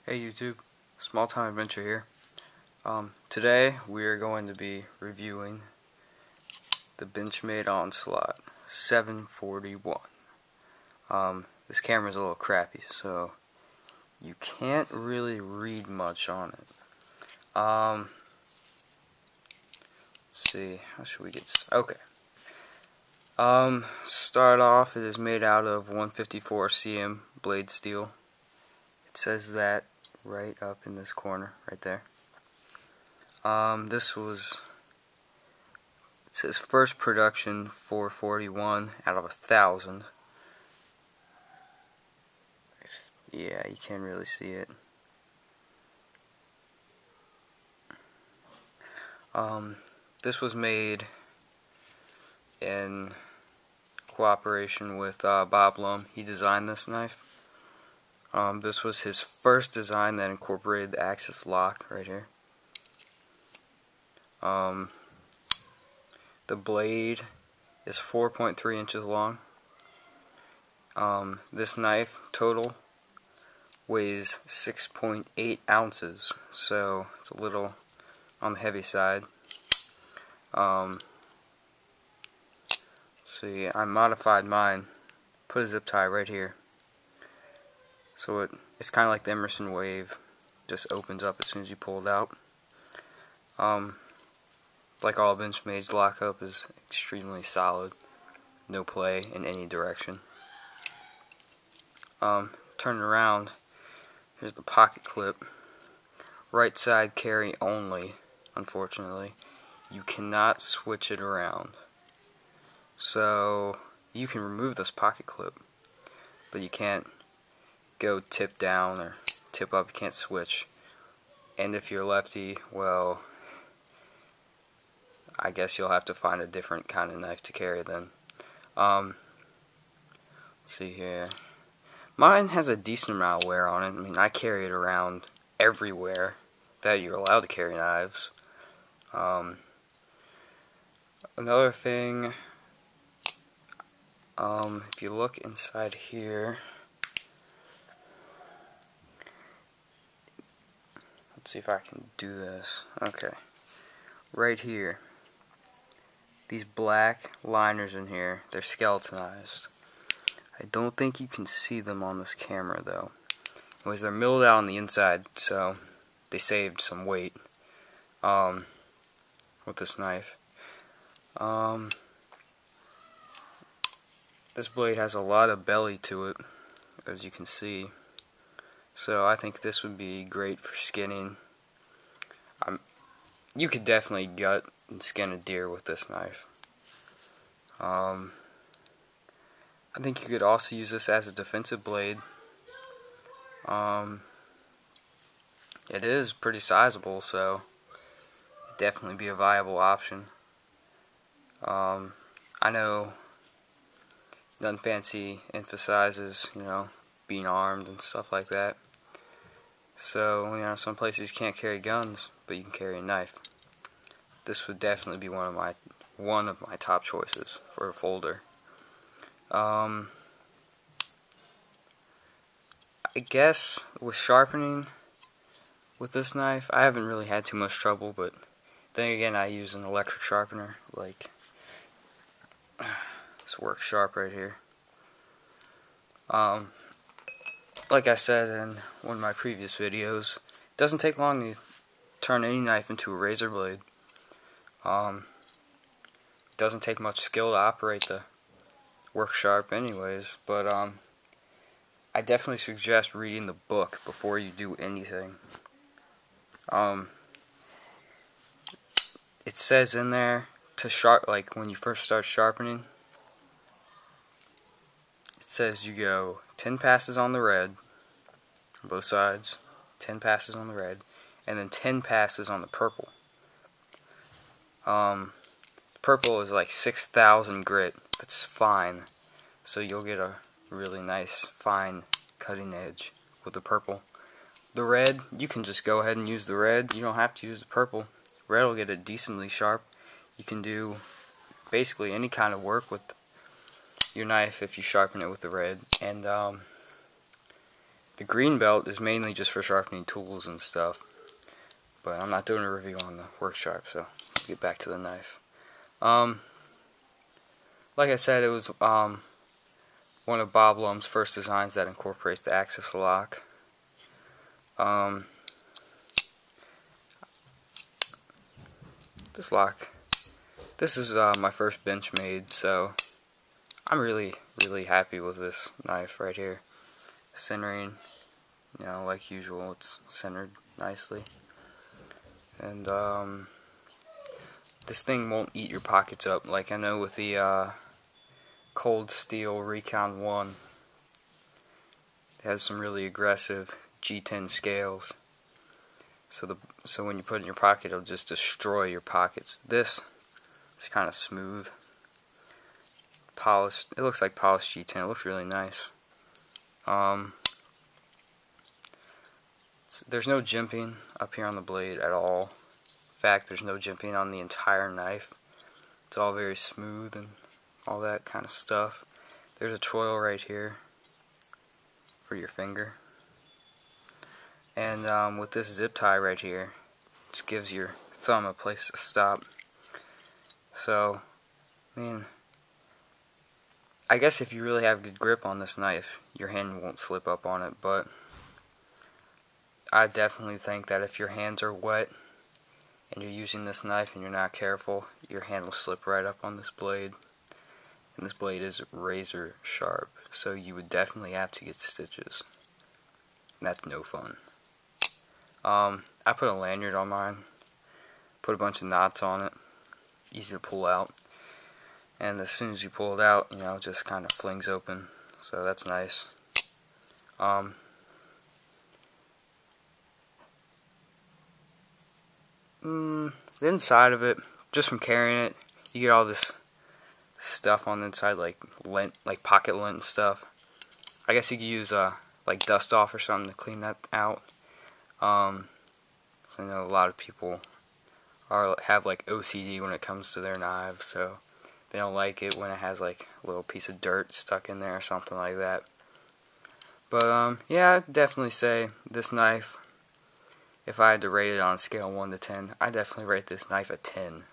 Hey YouTube, Small Time Adventure here. Today we are going to be reviewing the Benchmade Onslaught 741. This camera is a little crappy, so you can't really read much on it. Let's see, how should we get okay. Start off, it is made out of 154 cm blade steel. It says that right up in this corner, right there. This was, it says first production 441 out of 1,000. Yeah, you can't really see it. This was made in cooperation with Bob Lum. He designed this knife. This was his first design that incorporated the axis lock right here. The blade is 4.3 inches long. This knife total weighs 6.8 ounces, so it's a little on the heavy side. Let's see, I modified mine, put a zip tie right here. So it's kind of like the Emerson Wave, just opens up as soon as you pull it out. Like all Benchmade's lockup is extremely solid, no play in any direction. Turn it around, here's the pocket clip. Right side carry only, unfortunately. You cannot switch it around. So you can remove this pocket clip, but you can't go tip down or tip up, you can't switch. And if you're lefty, well, I guess you'll have to find a different kind of knife to carry then. Let's see here. Mine has a decent amount of wear on it. I mean, I carry it around everywhere that you're allowed to carry knives. Another thing, if you look inside here, let's see if I can do this. Okay, right here, these black liners in here, they're skeletonized. I don't think you can see them on this camera though. Anyways, they're milled out on the inside, so they saved some weight with this knife. This blade has a lot of belly to it, as you can see. So I think this would be great for skinning. You could definitely gut and skin a deer with this knife. I think you could also use this as a defensive blade. It is pretty sizable, so it'd definitely be a viable option. I know Nothing Fancy emphasizes, being armed and stuff like that. So, some places you can't carry guns, but you can carry a knife. This would definitely be one of my top choices for a folder. I guess with sharpening with this knife, I haven't really had too much trouble, but then again, I use an electric sharpener, like this works sharp right here. Like I said in one of my previous videos, it doesn't take long to turn any knife into a razor blade. It doesn't take much skill to operate the work sharp anyways, but I definitely suggest reading the book before you do anything. It says in there to like when you first start sharpening, it says you go 10 passes on the red on both sides, 10 passes on the red, and then 10 passes on the purple. Purple is like 6,000 grit. That's fine. So you'll get a really nice, fine cutting edge with the purple. The red, you can just go ahead and use the red. You don't have to use the purple. Red will get it decently sharp. You can do basically any kind of work with your knife if you sharpen it with the red. And The green belt is mainly just for sharpening tools and stuff, but I'm not doing a review on the workshop, so let's get back to the knife. Like I said, it was one of Bob Lum's first designs that incorporates the axis lock. This is my first Benchmade, so I'm really happy with this knife right here. Centering, you know, like usual, it's centered nicely. And this thing won't eat your pockets up, like I know with the Cold Steel Recon 1. It has some really aggressive G10 scales. So when you put it in your pocket, it'll just destroy your pockets. This is kind of smooth, polished. It looks like polished G10. It looks really nice. There's no jimping up here on the blade at all. In fact, there's no jimping on the entire knife. It's all very smooth and all that kind of stuff. There's a choil right here for your finger. And with this zip tie right here, it just gives your thumb a place to stop. So, I mean, I guess if you really have good grip on this knife, your hand won't slip up on it, but I definitely think that if your hands are wet and you're using this knife and you're not careful, your hand will slip right up on this blade. And this blade is razor sharp, so you would definitely have to get stitches. And that's no fun. I put a lanyard on mine, put a bunch of knots on it, easy to pull out. And as soon as you pull it out, you know, it just kind of flings open, so that's nice. The inside of it, just from carrying it, you get all this stuff on the inside, like lint, like pocket lint and stuff. I guess you could use like dust off or something to clean that out. So I know a lot of people have like OCD when it comes to their knives, so they don't like it when it has like a little piece of dirt stuck in there or something like that. But yeah, I'd definitely say this knife, if I had to rate it on a scale 1 to 10, I definitely rate this knife a 10.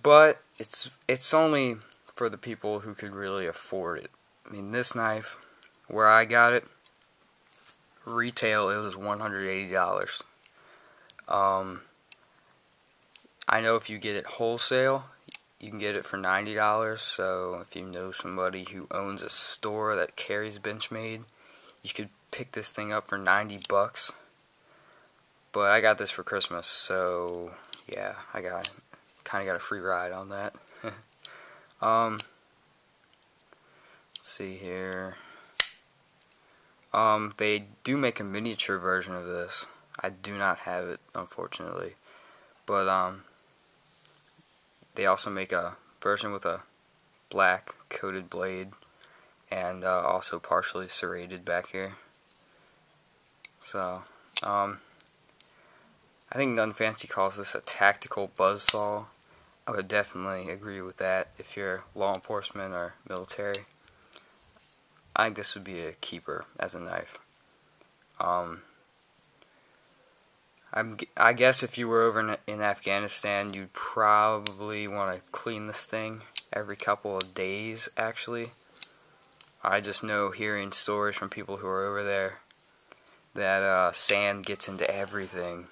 But it's only for the people who could really afford it. I mean, this knife, where I got it, retail, it was $180. I know if you get it wholesale, you can get it for $90, so if you know somebody who owns a store that carries Benchmade, you could pick this thing up for 90 bucks. But I got this for Christmas, so yeah, I kind of got a free ride on that. Let's see here. They do make a miniature version of this. I do not have it, unfortunately. But they also make a version with a black coated blade and also partially serrated back here. So, I think None Fancy calls this a tactical buzzsaw. I would definitely agree with that if you're law enforcement or military. I think this would be a keeper as a knife. I guess if you were over in Afghanistan, you'd probably want to clean this thing every couple of days, actually. I just know, hearing stories from people who are over there, that sand gets into everything.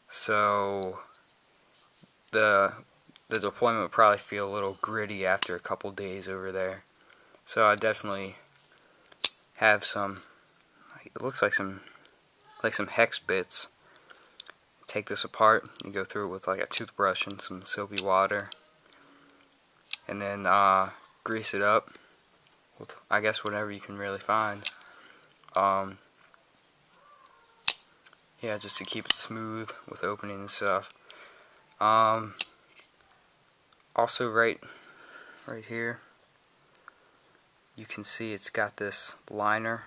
So the deployment would probably feel a little gritty after a couple days over there. So I definitely have some, it looks like some hex bits. Take this apart and go through it with like a toothbrush and some soapy water, and then grease it up with, I guess, whatever you can really find. Yeah, just to keep it smooth with opening and stuff. Also, right here, you can see it's got this liner.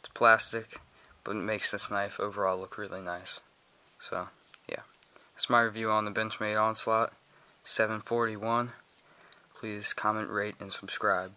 It's plastic, but it makes this knife overall look really nice. So, yeah. That's my review on the Benchmade Onslaught 741. Please comment, rate, and subscribe.